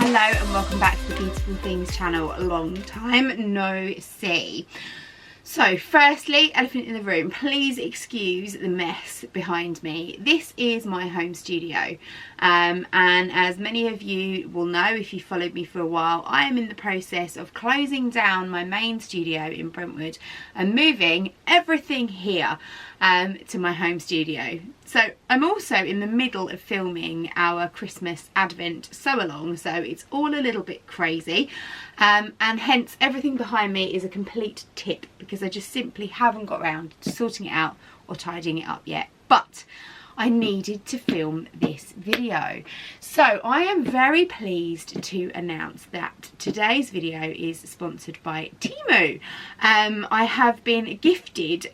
Hello and welcome back to the Beautiful Things channel. A long time no see. So firstly, elephant in the room, please excuse the mess behind me. This is my home studio, and as many of you will know if you followed me for a while, I am in the process of closing down my main studio in Brentwood and moving everything here to my home studio. So I'm also in the middle of filming our Christmas Advent sew along, so it's all a little bit crazy, and hence everything behind me is a complete tip because I just simply haven't got around to sorting it out or tidying it up yet. But I needed to film this video. So I am very pleased to announce that today's video is sponsored by Temu. I have been gifted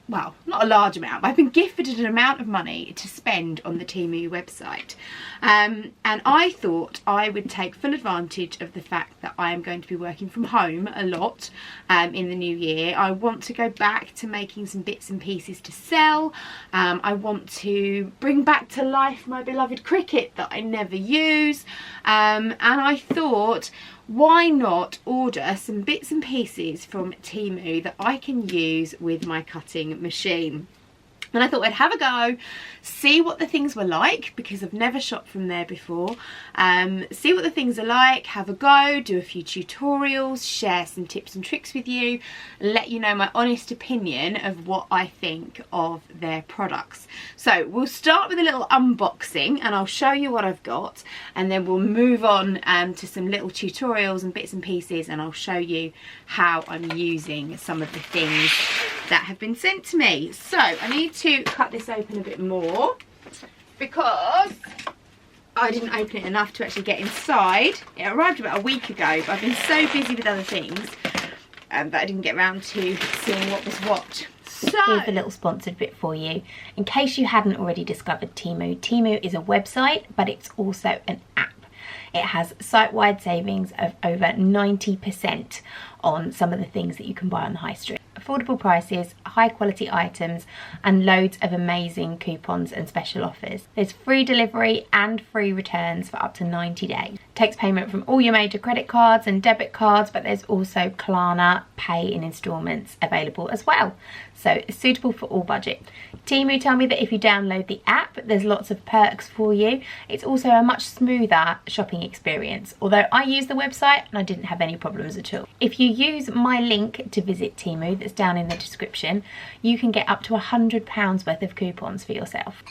well, not a large amount, but I've been gifted an amount of money to spend on the Temu website. And I thought I would take full advantage of the fact that I am going to be working from home a lot in the new year. I want to go back to making some bits and pieces to sell. I want to bring back to life my beloved Cricut that I never use. And I thought, why not order some bits and pieces from Temu that I can use with my cutting machine? And I thought I'd have a go, see what the things were like, because I've never shopped from there before. See what the things are like, have a go, do a few tutorials, share some tips and tricks with you, let you know my honest opinion of what I think of their products. So we'll start with a little unboxing and I'll show you what I've got, and then we'll move on to some little tutorials and bits and pieces, and I'll show you how I'm using some of the things that have been sent to me. So I need to cut this open a bit more because I didn't open it enough to actually get inside. It arrived about a week ago, but I've been so busy with other things that I didn't get around to seeing what was what. So here's a little sponsored bit for you. In case you hadn't already discovered Temu, Temu is a website, but it's also an app. It has site-wide savings of over 90% on some of the things that you can buy on the high street. Affordable prices, high quality items, and loads of amazing coupons and special offers. There's free delivery and free returns for up to 90 days. Takes payment from all your major credit cards and debit cards, but there's also Klarna pay in instalments available as well. So it's suitable for all budgets. Temu tell me that if you download the app, there's lots of perks for you. It's also a much smoother shopping experience, although I used the website and I didn't have any problems at all. If you use my link to visit Temu that's down in the description, you can get up to £100 worth of coupons for yourself.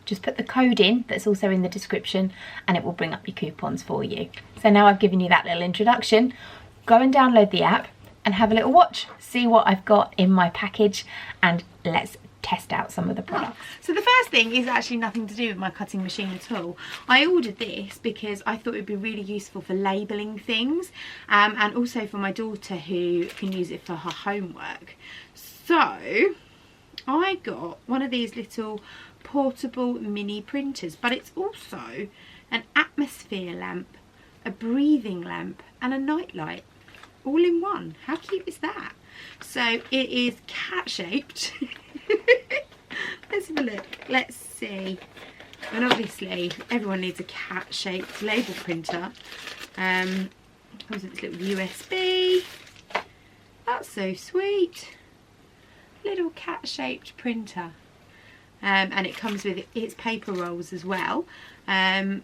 Just put the code in that's also in the description and it will bring up your coupons for you. So now I've given you that little introduction, go and download the app and have a little watch, see what I've got in my package, and let's test out some of the products. So the first thing is actually nothing to do with my cutting machine at all. I ordered this because I thought it would be really useful for labelling things, and also for my daughter who can use it for her homework. So I got one of these little portable mini printers, but it's also an atmosphere lamp, a breathing lamp, and a night light all in one. How cute is that? So it is cat shaped. Let's have a look. Let's see. And obviously everyone needs a cat shaped label printer. Comes with this little USB. That's so sweet. Little cat shaped printer. And it comes with its paper rolls as well. I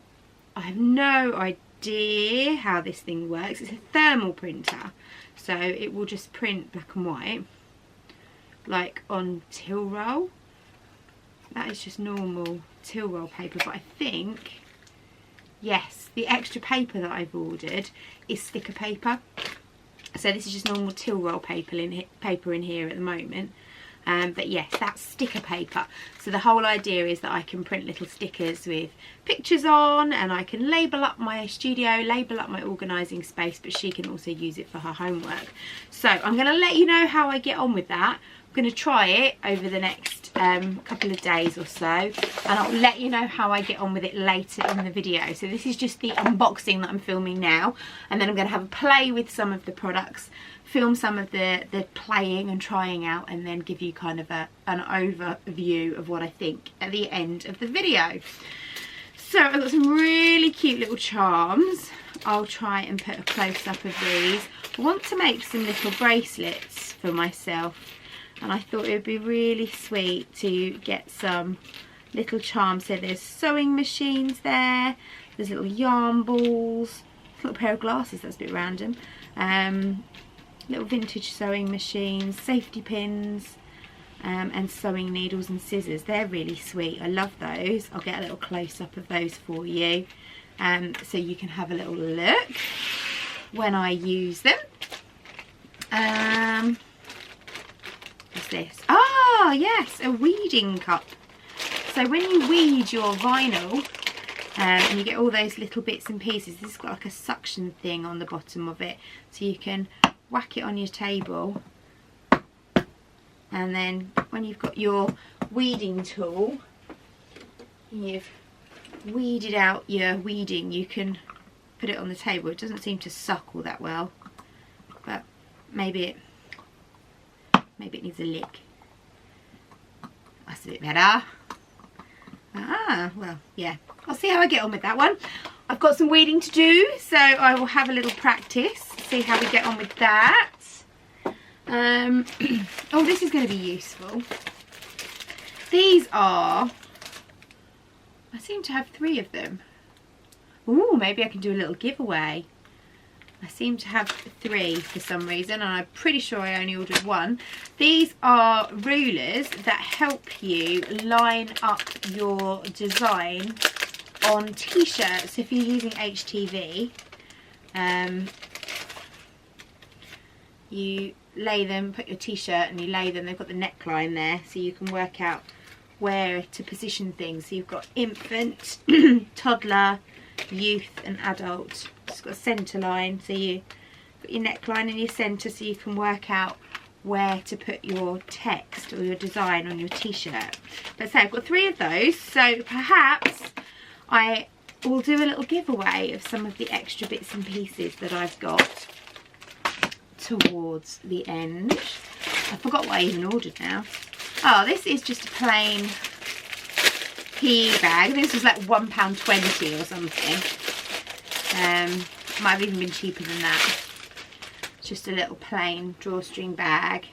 have no idea how this thing works. It's a thermal printer, so it will just print black and white like on till roll. That is just normal till roll paper, but I think, yes, the extra paper that I've ordered is sticker paper. So this is just normal till roll paper in here at the moment. But yes, that's sticker paper. So the whole idea is that I can print little stickers with pictures on, and I can label up my studio, label up my organising space, but she can also use it for her homework. So I'm going to let you know how I get on with that. I'm going to try it over the next couple of days or so, and I'll let you know how I get on with it later in the video. So this is just the unboxing that I'm filming now, and then I'm going to have a play with some of the products, film some of the playing and trying out, and then give you kind of an overview of what I think at the end of the video. So I've got some really cute little charms. I'll try and put a close-up of these. I want to make some little bracelets for myself, and I thought it would be really sweet to get some little charms. So there's sewing machines there, there's little yarn balls, a little pair of glasses, that's a bit random, little vintage sewing machines, safety pins, and sewing needles and scissors. They're really sweet, I love those. I'll get a little close-up of those for you, so you can have a little look when I use them. What's this? Ah, yes, a weeding cup. So when you weed your vinyl, and you get all those little bits and pieces, this has got like a suction thing on the bottom of it, so you can whack it on your table, and then when you've got your weeding tool, you've weeded out your weeding, you can put it on the table. It doesn't seem to suck all that well, but maybe it needs a lick. That's a bit better. Ah, well, yeah, I'll see how I get on with that one. I've got some weeding to do, so I will have a little practice, see how we get on with that. Oh, this is going to be useful. These are, I seem to have 3 of them. Ooh, maybe I can do a little giveaway. I seem to have 3 for some reason, and I'm pretty sure I only ordered 1. These are rulers that help you line up your design on t-shirts. If you're using HTV, you lay them, put your t-shirt and you lay them, they've got the neckline there, so you can work out where to position things. So you've got infant, toddler, youth and adult. It's got a centre line, so you put your neckline in your centre, so you can work out where to put your text or your design on your t-shirt. But say I've got 3 of those, so perhaps I will do a little giveaway of some of the extra bits and pieces that I've got towards the end. I forgot what I even ordered now. Oh, this is just a plain pea bag. This was like £1.20 or something. Might have even been cheaper than that. It's just a little plain drawstring bag.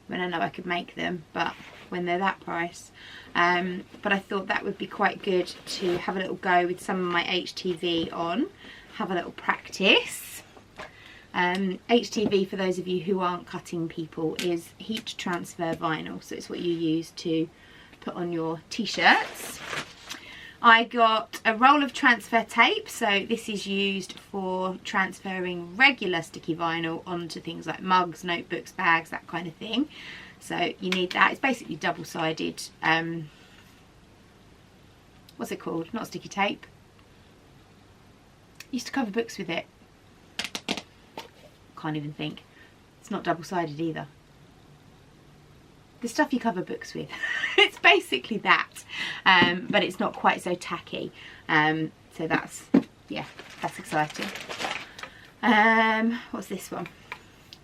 I mean, I know I could make them, but when they're that price. But I thought that would be quite good to have a little go with some of my HTV on. Have a little practice. HTV, for those of you who aren't cutting people, is heat transfer vinyl, so it's what you use to put on your t-shirts. I got a roll of transfer tape, so this is used for transferring regular sticky vinyl onto things like mugs, notebooks, bags, that kind of thing. So you need that. It's basically double-sided, what's it called? Not sticky tape. Used to cover books with it. Can't even think. It's not double-sided either. The stuff you cover books with. It's basically that, but it's not quite so tacky. So that's, yeah, that's exciting. What's this one?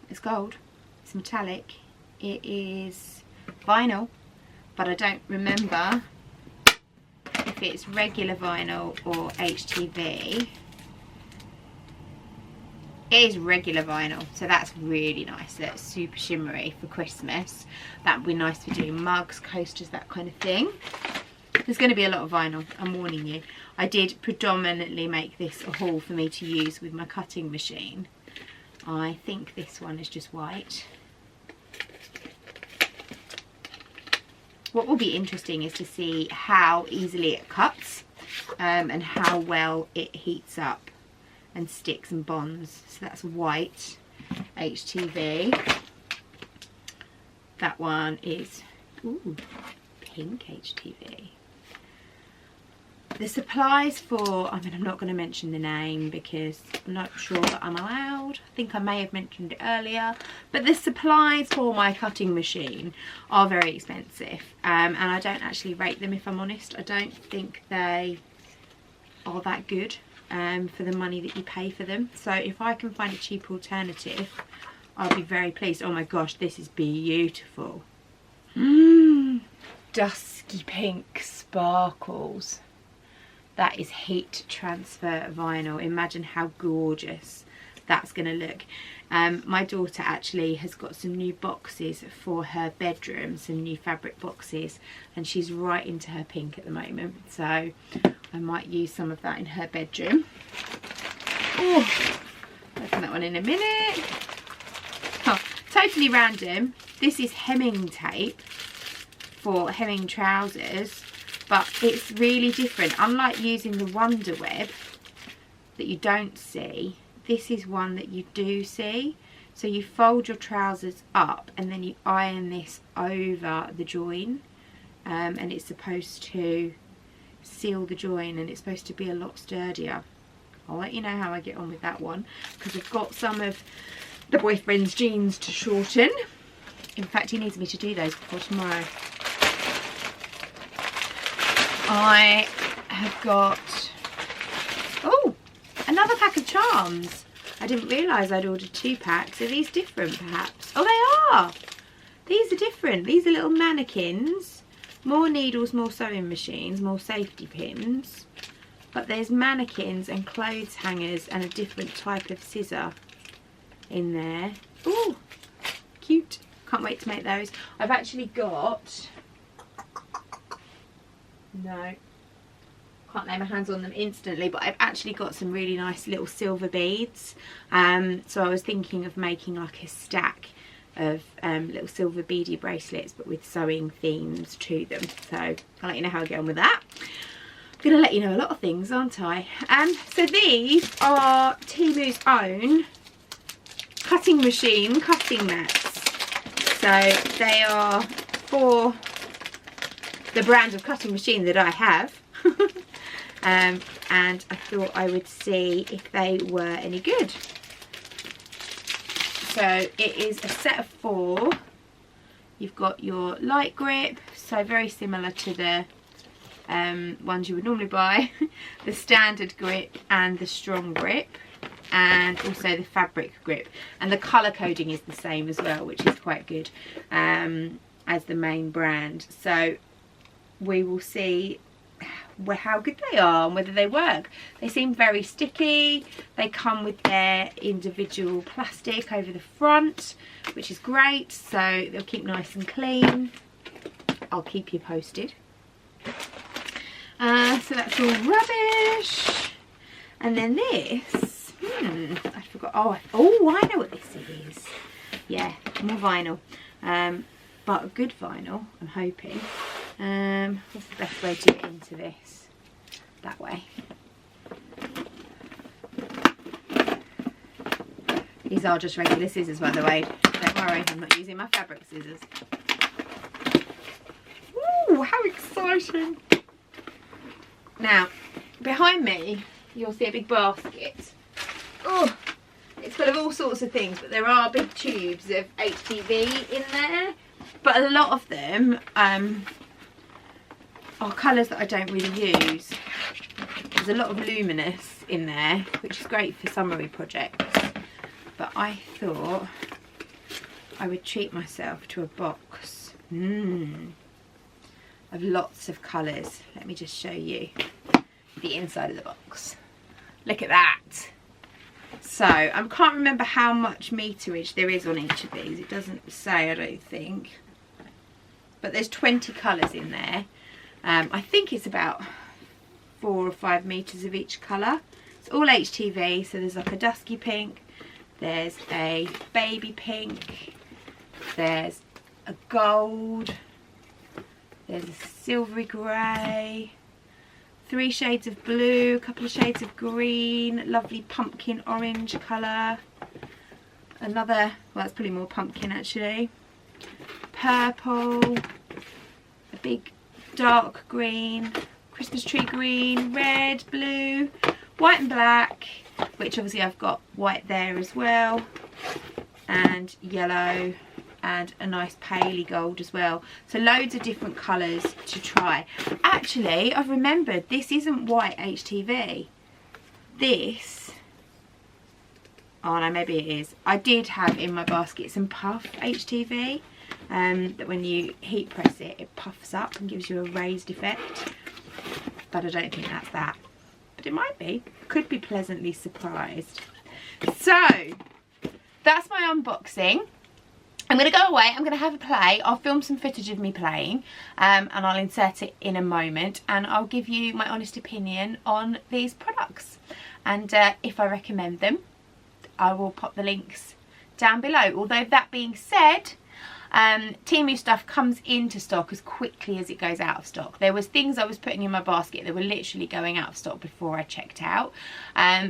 It's gold. It's metallic. It is vinyl, but I don't remember if it's regular vinyl or HTV. It is regular vinyl, so that's really nice. That's super shimmery for Christmas. That would be nice for doing mugs, coasters, that kind of thing. There's going to be a lot of vinyl, I'm warning you. I did predominantly make this a haul for me to use with my cutting machine. I think this one is just white. What will be interesting is to see how easily it cuts and how well it heats up and sticks and bonds. So that's white HTV. That one is pink HTV. The supplies for, I mean, I'm not going to mention the name because I'm not sure that I'm allowed. I think I may have mentioned it earlier, but the supplies for my cutting machine are very expensive, and I don't actually rate them, if I'm honest. I don't think they are that good for the money that you pay for them. So if I can find a cheap alternative, I'll be very pleased. Oh my gosh, this is beautiful. Dusky pink sparkles. That is heat transfer vinyl. Imagine how gorgeous that's going to look. My daughter actually has got some new boxes for her bedroom, some new fabric boxes, and she's right into her pink at the moment, so I might use some of that in her bedroom. Oh, open that one in a minute. Oh, totally random. This is hemming tape for hemming trousers, but it's really different. Unlike using the Wonder Web that you don't see, this is one that you do see. So you fold your trousers up and then you iron this over the join, and it's supposed to seal the join, and it's supposed to be a lot sturdier. I'll let you know how I get on with that one, because I've got some of the boyfriend's jeans to shorten. In fact, he needs me to do those before tomorrow. I have got, oh, another pack of charms. I didn't realise I'd ordered 2 packs. Are these different perhaps? Oh, they are! These are different. These are little mannequins. More needles, more sewing machines, more safety pins. But there's mannequins and clothes hangers and a different type of scissor in there. Ooh, cute. Can't wait to make those. I've actually got, no, can't lay my hands on them instantly, but I've actually got some really nice little silver beads. So I was thinking of making like a stack of little silver beady bracelets, but with sewing themes to them. So I'll let you know how I get on with that. I'm going to let you know a lot of things, aren't I? So these are Temu's own cutting machine cutting mats. So they are for the brand of cutting machine that I have. And I thought I would see if they were any good. So it is a set of 4. You've got your light grip, so very similar to the ones you would normally buy, the standard grip and the strong grip, and also the fabric grip, and the colour coding is the same as well, which is quite good, as the main brand. So we will see how good they are and whether they work. They seem very sticky. They come with their individual plastic over the front, which is great, so they'll keep nice and clean. I'll keep you posted. So that's all rubbish. And then this, I forgot. Oh, I know what this is. Yeah, more vinyl, but a good vinyl, I'm hoping. What's the best way to get into this? That way. These are just regular scissors, by the way. Don't worry, I'm not using my fabric scissors. Ooh, how exciting! Now, behind me, you'll see a big basket. Oh, it's full of all sorts of things, but there are big tubes of HTV in there. But a lot of them are colours that I don't really use. There's a lot of luminous in there, which is great for summery projects. But I thought I would treat myself to a box of lots of colours. Let me just show you the inside of the box. Look at that. So I can't remember how much meterage there is on each of these. It doesn't say, I don't think. But there's 20 colours in there. I think it's about 4 or 5 metres of each colour. It's all HTV, so there's like a dusky pink, there's a baby pink, there's a gold, there's a silvery grey, 3 shades of blue, a couple of shades of green, lovely pumpkin orange colour, another, well that's probably more pumpkin actually, purple, a big dark green, Christmas tree green, red, blue, white and black, which obviously I've got white there as well, and yellow, and a nice paley gold as well. So loads of different colours to try. Actually, I've remembered, this isn't white HTV. This, oh no, maybe it is. I did have in my basket some puff HTV, that when you heat press it, it puffs up and gives you a raised effect. But I don't think that's that. but it might be. Could be pleasantly surprised. So that's my unboxing. I'm going to go away, I'm going to have a play, I'll film some footage of me playing, and I'll insert it in a moment, and I'll give you my honest opinion on these products, and if I recommend them, I will pop the links down below. Although that being said, Temu stuff comes into stock as quickly as it goes out of stock. There was things I was putting in my basket that were literally going out of stock before I checked out.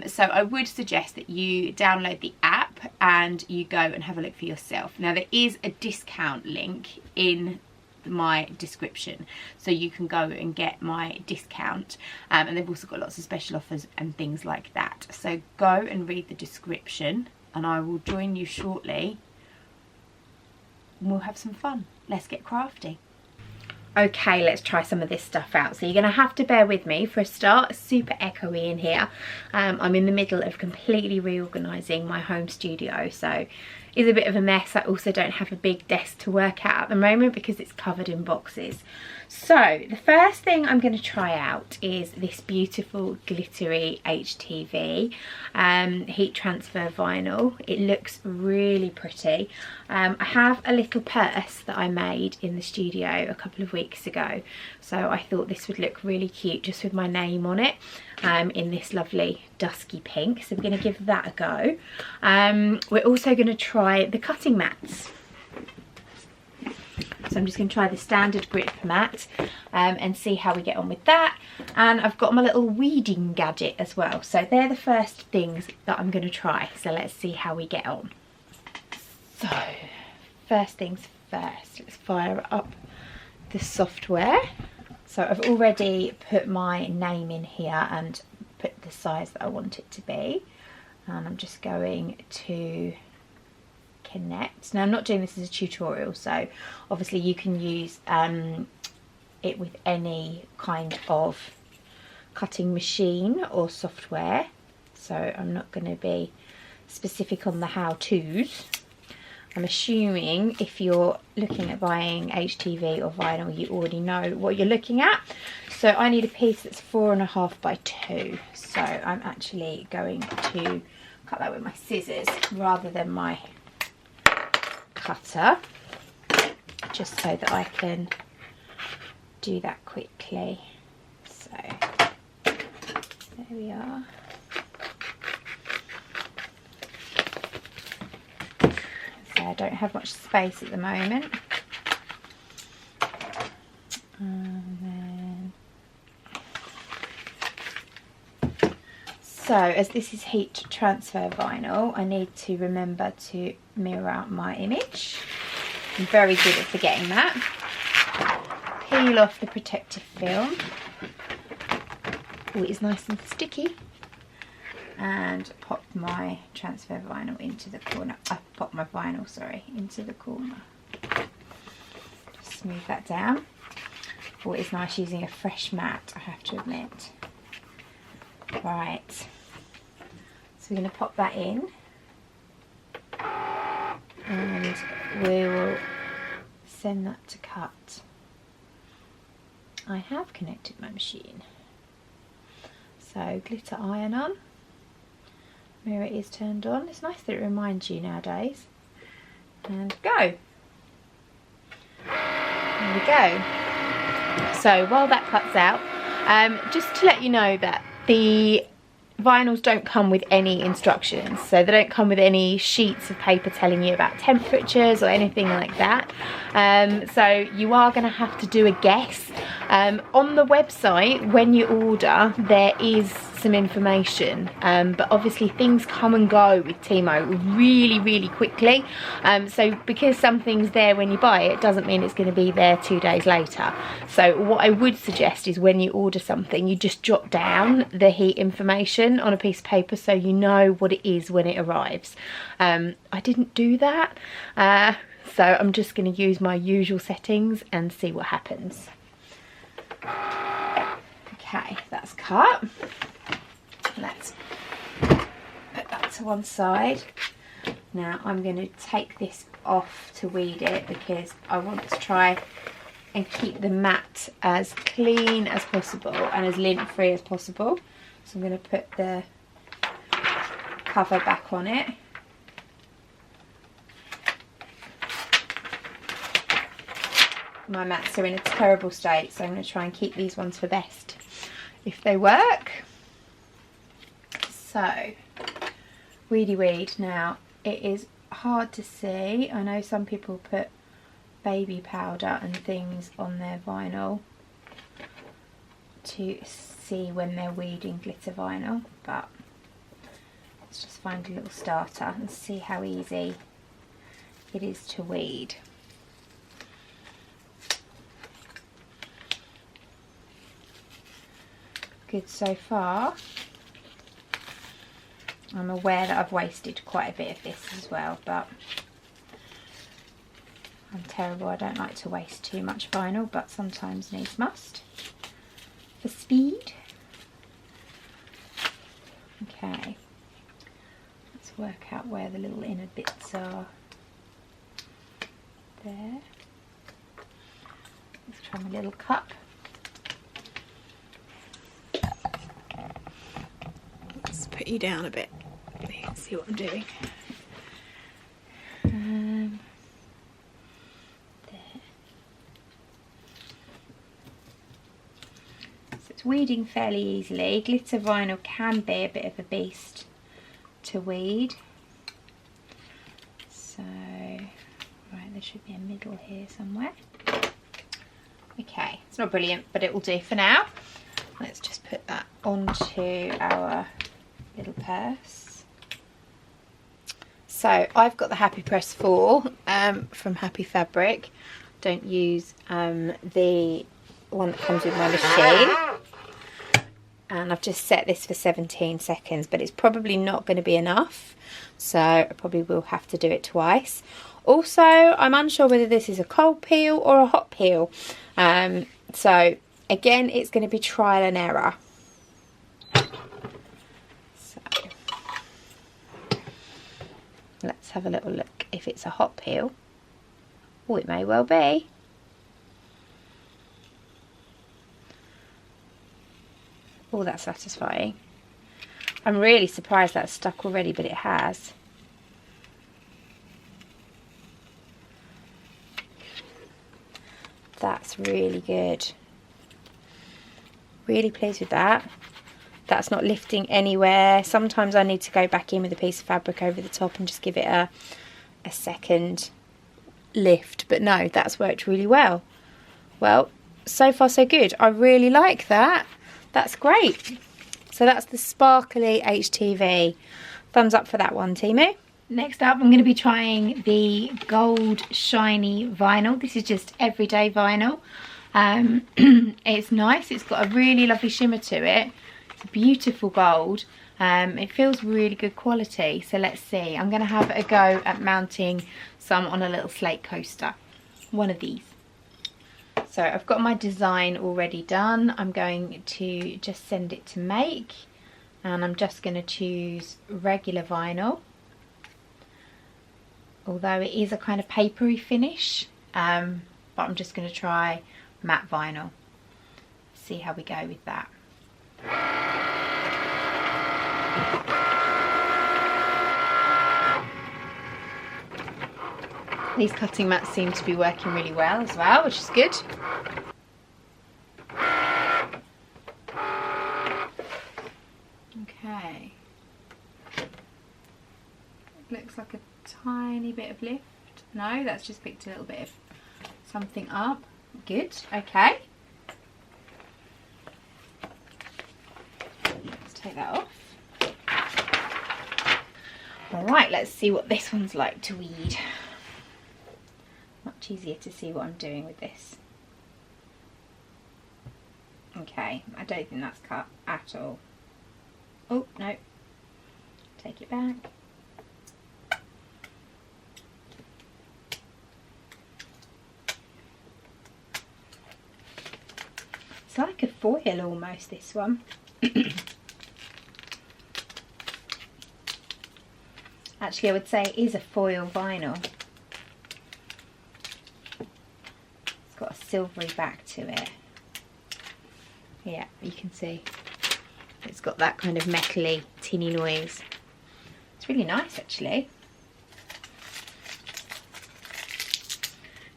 So I would suggest that you download the app and you go and have a look for yourself. Now there is a discount link in my description, so you can go and get my discount, and they've also got lots of special offers and things like that. So go and read the description and I will join you shortly. We'll have some fun. Let's get crafty. Okay, let's try some of this stuff out. So you're going to have to bear with me for a start. Super echoey in here. I'm in the middle of completely reorganising my home studio, so it's a bit of a mess. I also don't have a big desk to work at the moment because it's covered in boxes. So the first thing I'm going to try out is this beautiful glittery HTV heat transfer vinyl. It looks really pretty. I have a little purse that I made in the studio a couple of weeks ago, so I thought this would look really cute just with my name on it, in this lovely dusky pink. So we're going to give that a go. We're also going to try the cutting mats. So I'm just going to try the standard grip mat and see how we get on with that. And I've got my little weeding gadget as well. So they're the first things that I'm going to try. So let's see how we get on. So first things first, let's fire up the software. So I've already put my name in here and put the size that I want it to be. And I'm just going to connect. Now I'm not doing this as a tutorial, so obviously you can use it with any kind of cutting machine or software, so I'm not going to be specific on the how-tos. I'm assuming if you're looking at buying HTV or vinyl, you already know what you're looking at. So I need a piece that's 4.5 by 2, so I'm actually going to cut that with my scissors rather than my cutter, just so that I can do that quickly. So there we are. So I don't have much space at the moment. And then, so as this is heat transfer vinyl, I need to remember to mirror my image. I'm very good at forgetting that. Peel off the protective film. Oh, it is nice and sticky. And pop my transfer vinyl into the corner. I pop my vinyl, sorry, into the corner. Just smooth that down. Oh, it's nice using a fresh mat, I have to admit. Right. So we're going to pop that in. And we will send that to cut. I have connected my machine. So glitter iron on. Mirror is turned on. It's nice that it reminds you nowadays. And go. There we go. So while that cuts out, just to let you know that the vinyls don't come with any instructions, so they don't come with any sheets of paper telling you about temperatures or anything like that. So you are going to have to do a guess. On the website, when you order, there is some information, but obviously things come and go with Temu really quickly. So because something's there when you buy it, doesn't mean it's going to be there 2 days later. So what I would suggest is when you order something, you just jot down the heat information on a piece of paper so you know what it is when it arrives. I didn't do that, so I'm just going to use my usual settings and see what happens. Okay, that's cut. Let's put that to one side. Now I'm going to take this off to weed it because I want to try and keep the mat as clean as possible and as lint free as possible. So I'm going to put the cover back on it. My mats are in a terrible state, so I'm going to try and keep these ones for best if they work. So, weedy weed. Now, it is hard to see. I know some people put baby powder and things on their vinyl to see when they're weeding glitter vinyl, but let's just find a little starter and see how easy it is to weed. Good so far. I'm aware that I've wasted quite a bit of this as well, but I'm terrible. I don't like to waste too much vinyl, but sometimes needs must for speed. Okay, let's work out where the little inner bits are. There. Let's try my little cup. Let's put you down a bit. You can see what I'm doing. There. So it's weeding fairly easily. Glitter vinyl can be a bit of a beast to weed. So, right, there should be a middle here somewhere. Okay, it's not brilliant, but it will do for now. Let's just put that onto our little purse. So I've got the Happy Press 4 from Happy Fabric. Don't use the one that comes with my machine. And I've just set this for 17 seconds, but it's probably not going to be enough, so I probably will have to do it twice. Also, I'm unsure whether this is a cold peel or a hot peel, so again, it's going to be trial and error. So let's have a little look if it's a hot peel. Oh, it may well be. Oh, that's satisfying. I'm really surprised that's stuck already, but it has. That's really good. Really pleased with that. That's not lifting anywhere. Sometimes I need to go back in with a piece of fabric over the top and just give it a second lift. But no, that's worked really well. Well, so far so good. I really like that. That's great. So that's the sparkly HTV. Thumbs up for that one, Temu. Next up, I'm going to be trying the gold shiny vinyl. This is just everyday vinyl. It's nice. It's got a really lovely shimmer to it. It's a beautiful gold. It feels really good quality. So let's see. I'm going to have a go at mounting some on a little slate coaster. One of these. So I've got my design already done. I'm going to just send it to make, and I'm just going to choose regular vinyl, although it is a kind of papery finish, but I'm just going to try matte vinyl, see how we go with that. These cutting mats seem to be working really well as well, which is good. Okay. Looks like a tiny bit of lift. No, that's just picked a little bit of something up. Good, okay. Let's take that off. Alright, let's see what this one's like to weed. Much easier to see what I'm doing with this. Okay, I don't think that's cut at all. Oh, no. Take it back. It's like a foil almost, this one. Actually, I would say it is a foil vinyl. It's got a silvery back to it. Yeah, you can see. It's got that kind of metally, tinny noise. It's really nice actually.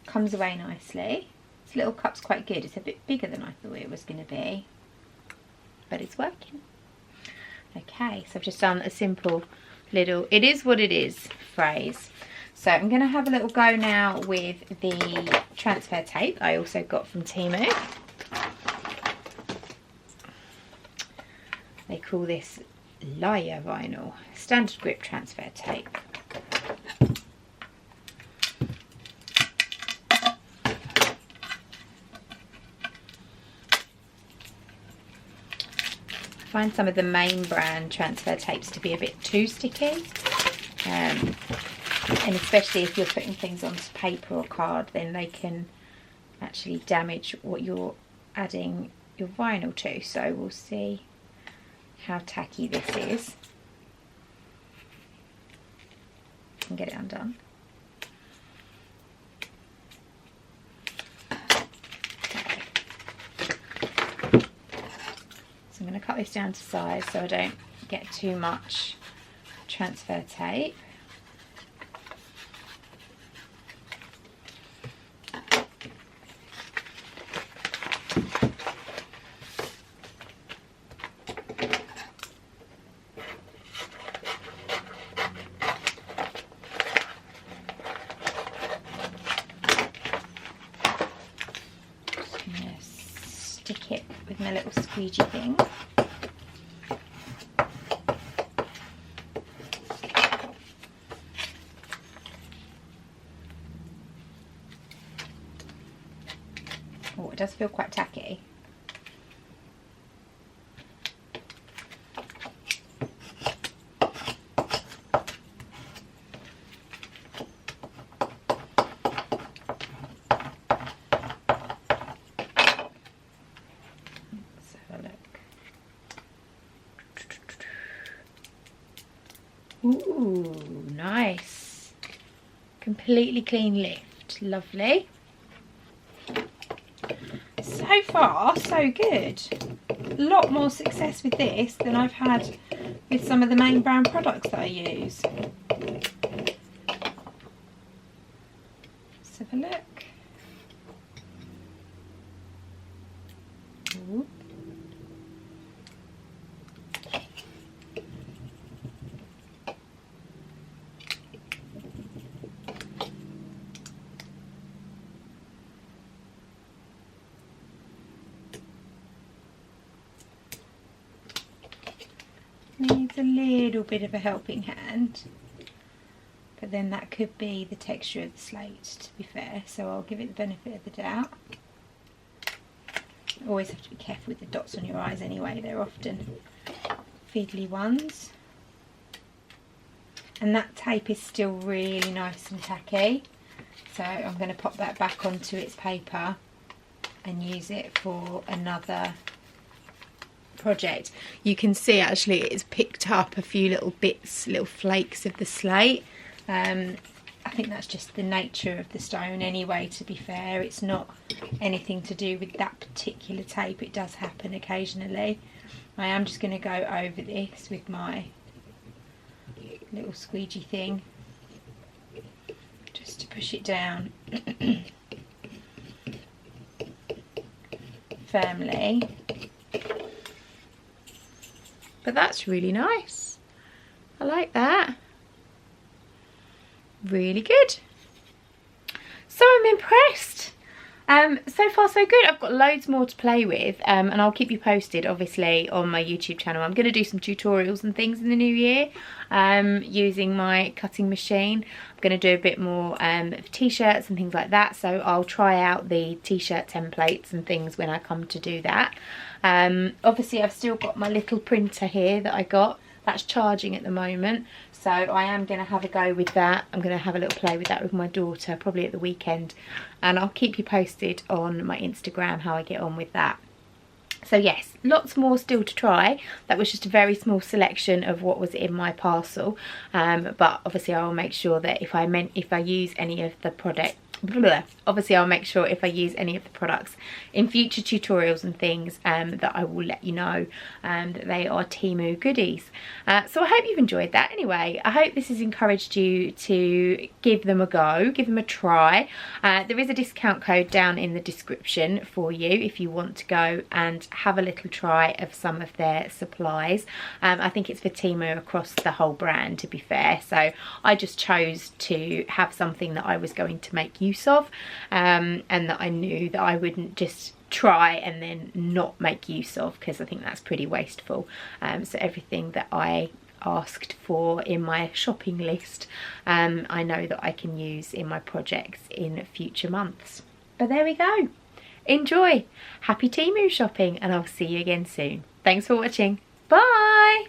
Comes away nicely. This little cup's quite good. It's a bit bigger than I thought it was going to be, but it's working. Okay, so I've just done a simple little "it is what it is" phrase. So I'm going to have a little go now with the transfer tape I also got from Temu. They call this Layer Vinyl Standard Grip Transfer Tape. I find some of the main brand transfer tapes to be a bit too sticky, and especially if you're putting things onto paper or card, then they can actually damage what you're adding your vinyl to. So we'll see how tacky this is. And get it undone. So I'm going to cut this down to size so I don't get too much transfer tape. Stick it with my little squeegee thing. Oh, it does feel quite tacky. Ooh, nice. Completely clean lift. Lovely. So far, so good. A lot more success with this than I've had with some of the main brand products that I use. Let's have a look. Ooh. Needs a little bit of a helping hand, but then that could be the texture of the slate, to be fair, so I'll give it the benefit of the doubt. Always have to be careful with the dots on your eyes anyway, they're often fiddly ones. And that tape is still really nice and tacky, so I'm going to pop that back onto its paper and use it for another project. You can see actually it's picked up a few little bits, little flakes of the slate. I think that's just the nature of the stone anyway, to be fair. It's not anything to do with that particular tape. It does happen occasionally. I am just going to go over this with my little squeegee thing just to push it down firmly. But that's really nice. I like that. Really good. So I'm impressed. So far so good. I've got loads more to play with, and I'll keep you posted obviously on my YouTube channel. I'm going to do some tutorials and things in the new year using my cutting machine. I'm going to do a bit more of t-shirts and things like that, so I'll try out the t-shirt templates and things when I come to do that. Obviously I've still got my little printer here that I got. That's charging at the moment, so I am going to have a go with that. I'm going to have a little play with that with my daughter probably at the weekend, and I'll keep you posted on my Instagram how I get on with that. So yes, lots more still to try. That was just a very small selection of what was in my parcel, but obviously I will make sure that if I use any of the obviously I'll make sure if I use any of the products in future tutorials and things that I will let you know that they are Temu goodies. So I hope you've enjoyed that. Anyway, I hope this has encouraged you to give them a go, give them a try. There is a discount code down in the description for you if you want to go and have a little try of some of their supplies. I think it's for Temu across the whole brand, to be fair, so I just chose to have something that I was going to make use of, and that I knew that I wouldn't just try and then not make use of, because I think that's pretty wasteful. So everything that I asked for in my shopping list, I know that I can use in my projects in future months. But there we go. Enjoy. Happy Temu shopping, and I'll see you again soon. Thanks for watching. Bye.